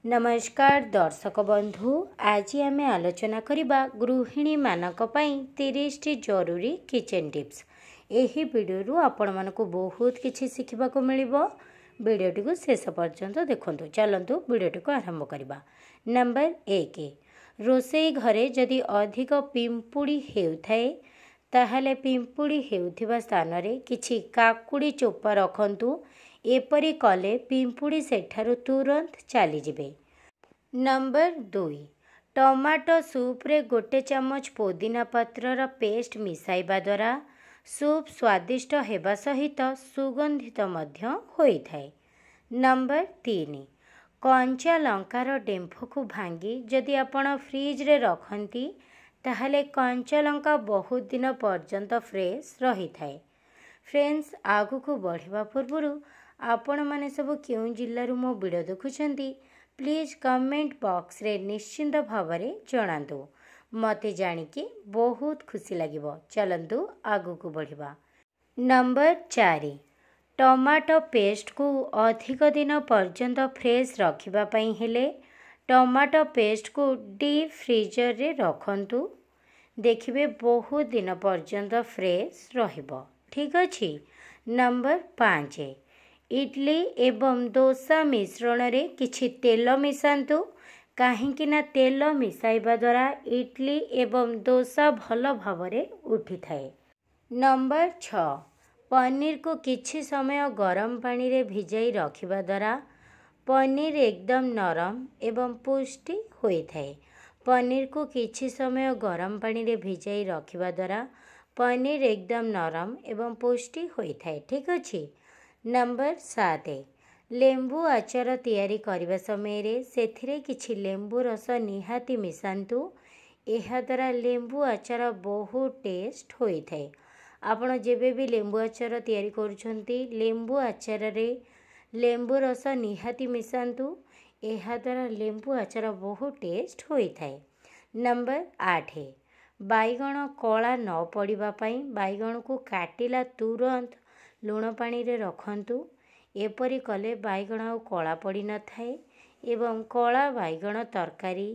नमस्कार दर्शक बंधु, आज आम आलोचना करबा गृहिणी मानक पई 30 टी जरूरी किचन टिप्स। एही वीडियो आपण मानको बहुत किछि सिखिबा को मिलिबो। वीडियोटी को शेष पर्यंत देखंतु। चलंतु वीडियोटी को आरंभ करबा। नंबर 1, रोसई घरे जदि अधिक पिंपुड़ी हेउथाए ताहले पिंपुड़ी हेउथिबा स्थान रे किछि काकुड़ी चोपा रखंतु। एपरी कले पिंपुड़ी सेठारु तुरंत चली जिबे। नंबर 2, टमाटो सूप रे गोटे चमच पुदीना पत्रर पेस्ट मिसाइबा द्वारा सूप स्वादिष्ट हेबा सहित सुगंधित मध्य होइथाए। नंबर 3, कंचा लंकार डेम्फो को भांगी जदि आपण फ्रिज रे रखंती ताहले कंचा लंका बहुत दिन पर्यंत फ्रेश रही थाए। फ्रेंड्स, आगु को बढ़िबा पूर्वरु आपण माने सब क्यों जिल्लारू मो वीडियो देखुछंती प्लीज कमेंट बॉक्स रे निश्चिंत भावरे जणांतु। मते जानिके बहुत खुशी लागिबो। चलंतु आगु को बढ़िबा। नंबर 4, टमाटो पेस्ट को अधिक दिन पर्यंत फ्रेश रखिबा पई हेले टमाटो पेस्ट को डीप फ्रीजर रे रखंतु। देखिबे बहुत दिन पर्यंत फ्रेश रहिबो। ठीक अछि। नंबर 5, इडली एवं डोसा मिश्रण रे किछि तेल मिसांतु। काहेकि ना तेल मिसाइबा द्वारा इडली एवं डोसा भल भावरे उठी थाए। नंबर 6, पनीर को किछि समय गरम पानी रे भिजाई रखिबा द्वारा पनीर एकदम नरम एवं पुष्टि होई थाए। पनीर को किछि समय गरम पानी रे भिजाई रखिबा द्वारा पनीर एकदम नरम एवं पुष्टि होई थाए। ठीक अछि। नंबर 7, लेंबू आचार तैयारी करबा समय रे सेथिरे किछि लेंबू रस निहाती मिसांतु। एहा द्वारा लेंबू आचार बहुत टेस्ट होई थाए। आपण जेबे भी लेंबू आचार तैयारी करूछंती लेंबू आचार रे लेंबू रस निहाती मिसांतु। एहा द्वारा लेंबू आचार बहुत टेस्ट होई थाए। नंबर 8, बाइगण कला न पड़िबा पई बाइगण को काटिला तुरंत लुण पानी रे रखंतु। एपरी कले बाइगण आ कला पड़ी न थाए एवं कला बाइगण तरकारी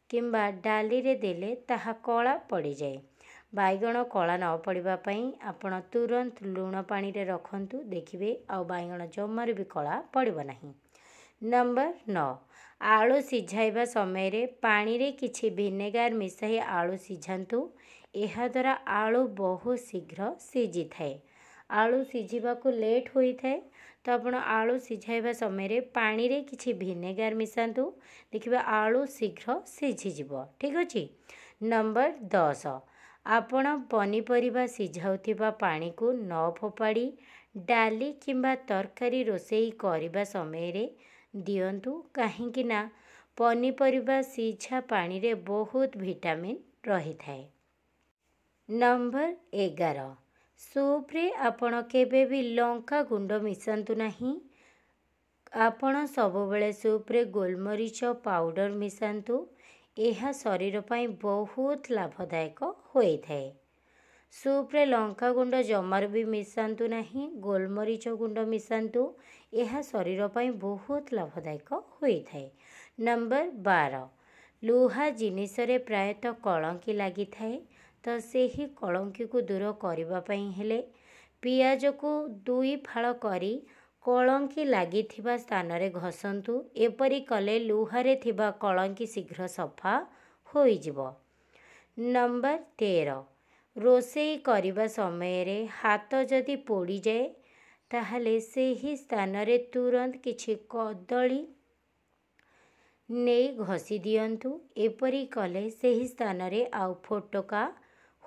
किंबा डाली रे देले ताहा कला पड़ी जाए। बाइगण कला न पड़िबा पई आपण तुरंत लुण पानी रे रखंतु। देखिबे आ बाइगण जमार भी कला पड़िबो नाही। नंबर 9, आलू सिझाइबा समय रे पानी रे किछि विनेगार मिसाई आलू सिझांतु। एहा द्वारा आलू बहुत शीघ्र सिझी थाए। आलू सिझिबा को लेट होई थाए तो आपण आलू सिझाइबा समय रे पानी रे किछि विनेगार मिसांतु। देखिबा आलू शीघ्र सिझी जिवो। ठीक अछि। नंबर 10, आपण पनीपरिबा सिझाउथिबा पानी को न फोपाड़ी डाली किंबा तरकारी रोसेई करबा समय रे दियंतु। काहेकि ना पनीपरिबा सिझा पानी रे बहुत विटामिन रही थाए। नंबर 11, सूप रे आपण केबे भी लंका गुंड मिसांतु नाही। आपण सबो बेले सूप रे गोलमरीच पाउडर मिसांतु। एहा शरीर पई बहुत लाभदायक होई थाए। सूप रे लंका गुंड जमार भी मिसांतु नाही, गोलमरीच गुंड मिसांतु। एहा शरीर पई बहुत लाभदायक होई थाए। नंबर 12, लुहा जिनिस रे प्रायतः कलंकी लागि थाए तो सेही कलंकी को दूर करबा पई हेले पियाज को 2 फाळ करी कलंकी लागिथिबा स्थान रे घसंतु। एपरी कले लुहारे थिबा कलंकी शीघ्र सफा होई जिवो। नंबर 13, रोसेई करबा समय रे हाथ जदि पोड़ी जाए ताहले सेही स्थान रे तुरंत किछि कदली नेई घसी दियंतु। एपरी कले सेही स्थान रे आउ फोटका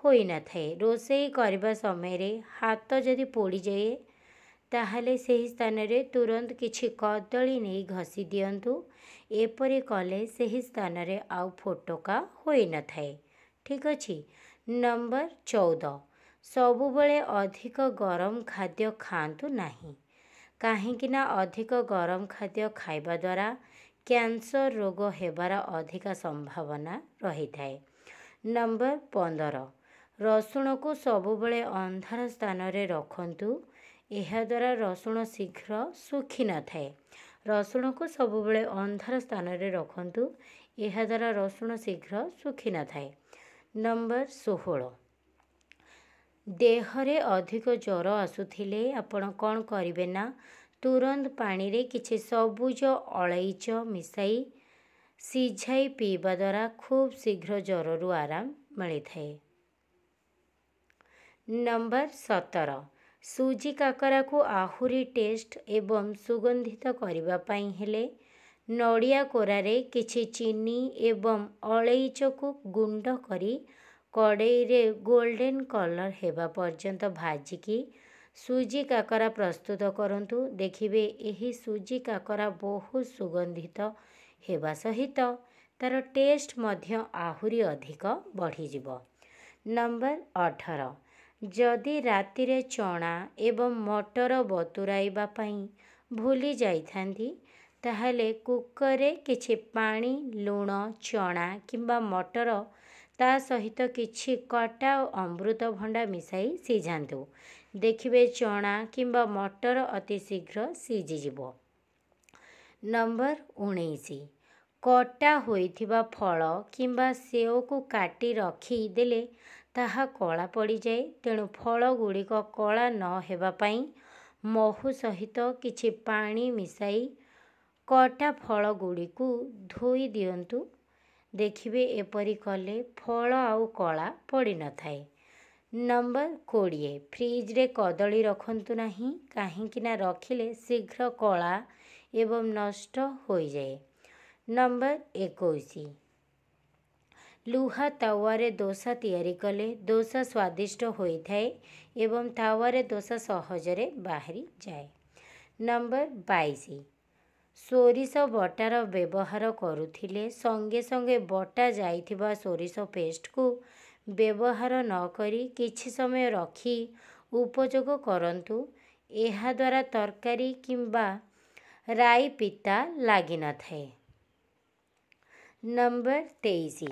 होई न थाए। रोसेई करबा समय रे हाथ जदि पोड़ी जाए ताहले सेही स्थान रे तुरंत किछि कदली नेई घसी दियंतु। एपरी कले सेही स्थान रे आउ फोटका होई न थाए। ठीक अछि। नंबर 14, सबु बेले अधिक गरम खाद्य खांतु नाही। काहेकि ना अधिक गरम खाद्य खाइबा द्वारा कैंसर रोग हेबार अधिक संभावना रही थाए। नंबर 15, रसुण को सबु बेले अंधार स्थान रे रखंतु। एहा द्वारा रसुण शीघ्र सुखी न थाए। रसुण को सबुबले अंधार स्थान रे रखंतु, एहा द्वारा रसुण शीघ्र सुखी न थाए। नंबर 16, देहरे अधिक ज्वर आसुथिले आपण कौन करिवे ना तुरंत पानी रे किछि सबुज अलैच मिसाई सिझाई पीवा द्वारा खूब शीघ्र ज्वररू आराम मिली थाए। नंबर 17, सुजी काकरा को आहुरी टेस्ट एवं सुगंधित करबा पई हेले नड़िया कोरारे किछि चीनी एवं अलैच को गुंड करी कड़ई रे गोल्डन कलर हेबा पर्यंत भाजिकी सुजी काकरा प्रस्तुत करंतु। देखिबे एही सुजी काकरा बहुत सुगंधित हेबा सहित तार टेस्ट मध्य आहुरी अधिक बढ़ी जिवो। नंबर 18, जदि राति रे चना एवं मटर बतुराइबा पई भूली जाइथांती ताहले कुकर रे किछि पानी लूण चना किंबा मटर ता सहित किछि कटा अमृतभंडा मिसाई सिझांतु। देखिबे चना किंबा मटर अति शीघ्र सिझी जिवो। नंबर 19, कटा होइथिबा फल किंबा सेव को काटी रखी देले ताहा कला पड़ी जाए, तेणु फल गुड़िक कला न हेबा पई महू सहित किछि पानी मिसाई कटा फल गुड़िकु धोई दियंतु। देखिबे एपरी कले फल आउ कला पड़ी न थाए। नंबर 20, फ्रिज रे कदली रखंतु नहीं, काहींकिना रखिले शीघ्र कला एवं नष्ट हो जाए। नंबर 21, लुहा तावारे दोसा तैयारी कले दोसा स्वादिष्ट होई थाए एवं तावारे दोसा सहजरे बाहरी जाए। नंबर 22, सोरिष बटार व्यवहार करुथिले संगे संगे बटा जाइथिबा सोरिष पेस्ट को व्यवहार न करी किछि समय रखी उपयोग करंतु। एहा द्वारा तरकारी किंबा राई पिता लागी न थाए। नंबर 23,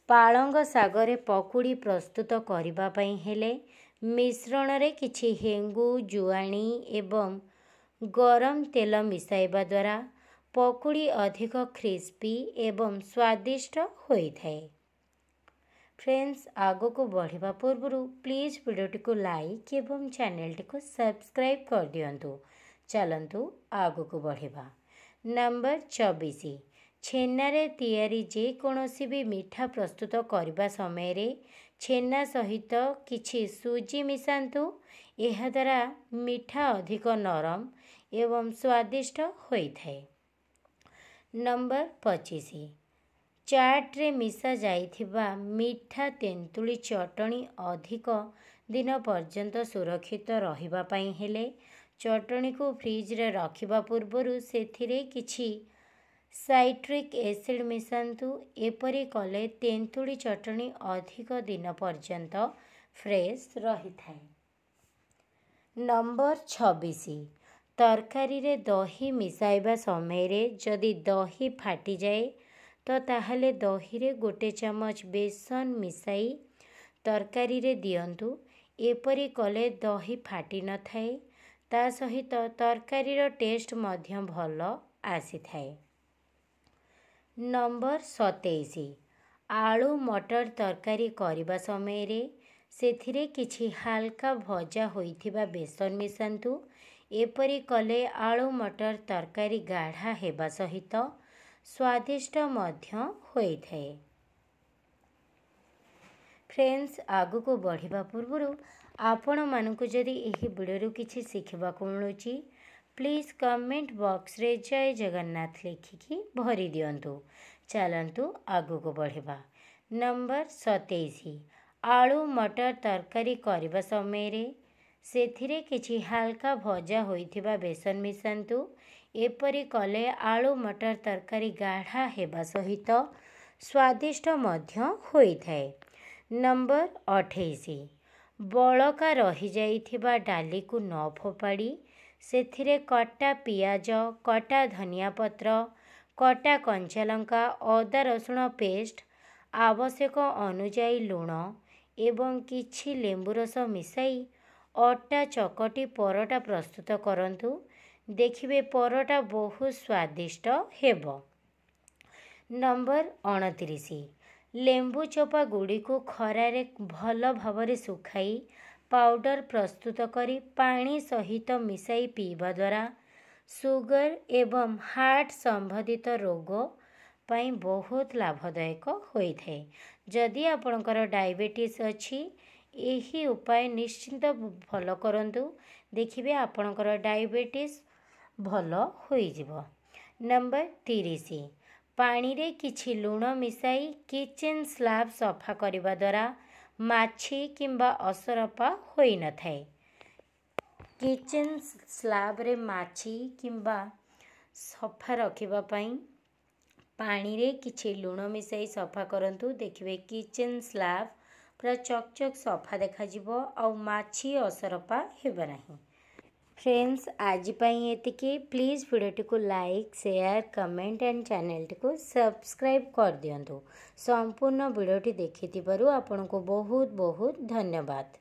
पालंग सागरे पकुड़ी प्रस्तुत करिबा पई हेले मिश्रण रे किछि हेंगु जुआणी एवं गरम तेल मिसाइबा द्वारा पकुड़ी अधिक क्रिस्पी एवं स्वादिष्ट होई थाए। फ्रेंड्स, आगो को बढ़िबा पूर्व प्लीज वीडियोटी को लाइक एवं चैनल टी को सब्सक्राइब कर दियंतु। चलंतु आगो को बढ़िबा। नंबर 24, छेना रे तैयारी जे कोनोसी भी मीठा प्रस्तुत करबा समय रे छेना सहित किछि सुजी मिसांतु। एहा द्वारा मीठा अधिक नरम एवं स्वादिष्ट होई थाए। नंबर 25, चाट रे मिसा जाइथिबा मीठा तेंतुली चटणी अधिक दिन पर्यंत सुरक्षित रहिबा पई हेले चटणी को फ्रिज रे रखिबा पूर्वरु सेथिरे किछि साइट्रिक एसिड मिसांतु। एपरी कले तेंतुली चटणी अधिक दिन पर्यंत फ्रेश रही थाए। नंबर 26, तरकारी रे दही मिसाइबा समय रे जदि दही फाटी जाए तो ताहले दही रे गोटे चमच बेसन मिसाई तरकारी रे दियंतु। एपरी कले दही फाटी न थाए, ता सहित तरकारी रो टेस्ट मध्य भल आसी थाए। नंबर 27, आलू मटर तरकारी करिबा समय रे सेथिरे किछि हालका भजा होइथिबा बेसन मिसांतु। एपरी कले आलू मटर तरकारी गाढ़ा हेबा सहित स्वादिष्ट मध्य होई थाए। फ्रेंड्स, आगु को बढ़िबा पूर्व आपण मानकु जदि एही वीडियो किछि सिखिबाकु मिलुची प्लीज कमेंट बॉक्स रे जय जगन्नाथ लिखिकी भरी दियंतु। चलंतु आगु को बढ़िबा। नंबर 27, आलू मटर तरकारी करिबा समय रे सेथिरे किछि हालका भजा होइथिबा बेसन मिसांतु। एपरी कले आलू मटर तरकारी गाढ़ा हेबा सहित स्वादिष्ट मध्य होई थाए। नंबर 28, बलका रही जाइथिबा डाली को न फोपाड़ी सेथिरे कटा पियाज कटा धनिया पत्र कटा कंचा लंका अदा रसुण पेस्ट आवश्यक अनुजाई लूण एवं किछि लेंबू रस मिसाई अटा चकटी परोटा प्रस्तुत करंतु। देखिए परटा बहुत स्वादिष्ट हेबो। नंबर 29 लेंबू चोपा गुड़ी को खरारे भल भाव सुखाई पाउडर प्रस्तुत करी पानी सहित मिसाई पीवा द्वारा सुगर एवं हार्ट संबंधित रोग पाई बहुत लाभदायक होता है। जदि आपणकर डायबिटीज अच्छी यही उपाय निश्चिंत फॉलो करंतु, देखिए आपणकर डायबिटीज भल होइजिवो। नंबर 30 पानी रे किछि लुण मिसाई किचेन स्लैब सफा करिबा द्वारा माछी किंबा असरपा होई न थाए। किचेन स्लैब रे माछी किंबा सफा रखिबा पई पानी रे किछि लुण मिसाई सफा करंतु, देखिए किचेन स्लैब पूरा चकचक सफा देखा जिवो आउ माछी असरपा हेबा नाही। फ्रेंड्स आज पाई एतिकी। प्लीज वीडियो को like share comment and channel को सब्सक्राइब कर दियंतु। संपूर्ण वीडियोटी देखिथिबारु आपनको बहुत बहुत धन्यवाद।